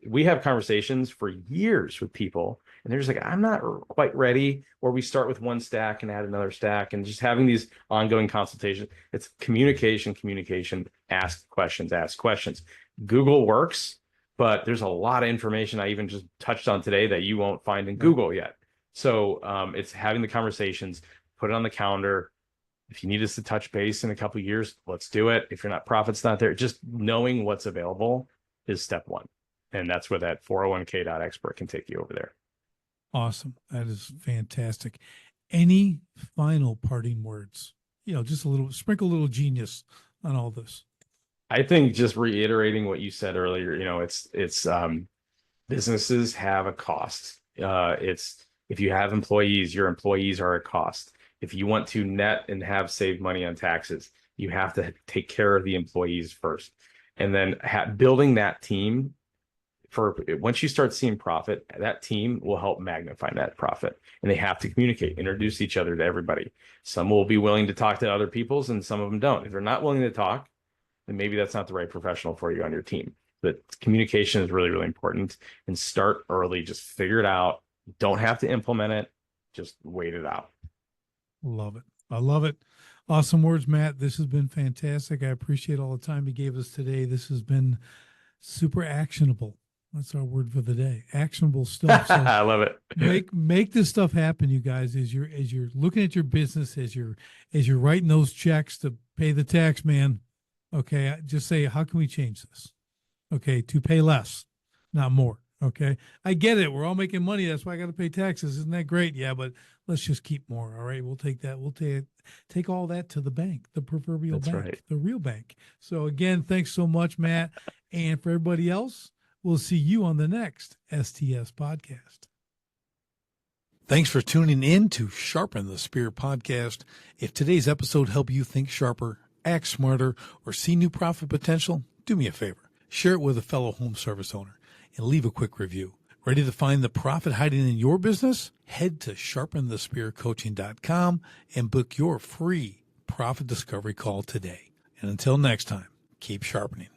We have conversations for years with people, and they're just like, I'm not quite ready. Or we start with one stack and add another stack, and just having these ongoing consultations. It's communication, ask questions. Google works, but there's a lot of information I even just touched on today that you won't find in Google yet. So it's having the conversations, put it on the calendar. If you need us to touch base in a couple of years, let's do it. If profit's not there, just knowing what's available is step one. And that's where that 401k.expert can take you over there. Awesome. That is fantastic. Any final parting words? Just sprinkle a little genius on all this. I think just reiterating what you said earlier, it's businesses have a cost. It's if you have employees, your employees are a cost. If you want to net and have saved money on taxes, you have to take care of the employees first. And then building that team once you start seeing profit, that team will help magnify that profit. And they have to communicate, introduce each other to everybody. Some will be willing to talk to other people's and some of them don't. If they're not willing to talk, then maybe that's not the right professional for you on your team. But communication is really, really important. And start early, just figure it out. You don't have to implement it, just wait it out. Love it. I love it. Awesome words, Matt. This has been fantastic. I appreciate all the time you gave us today. This has been super actionable. That's our word for the day. Actionable stuff. So I love it. Make this stuff happen, you guys, as you're looking at your business, as you're writing those checks to pay the tax man. Okay, just say, how can we change this? Okay, to pay less, not more. Okay, I get it. We're all making money. That's why I got to pay taxes. Isn't that great? Yeah, but let's just keep more. All right, we'll take that. We'll take all that to the bank, the proverbial That's bank, right. the real bank. So again, thanks so much, Matt, and for everybody else. We'll see you on the next STS podcast. Thanks for tuning in to Sharpen the Spear podcast. If today's episode helped you think sharper, act smarter, or see new profit potential, do me a favor. Share it with a fellow home service owner and leave a quick review. Ready to find the profit hiding in your business? Head to sharpenthespearcoaching.com and book your free profit discovery call today. And until next time, keep sharpening.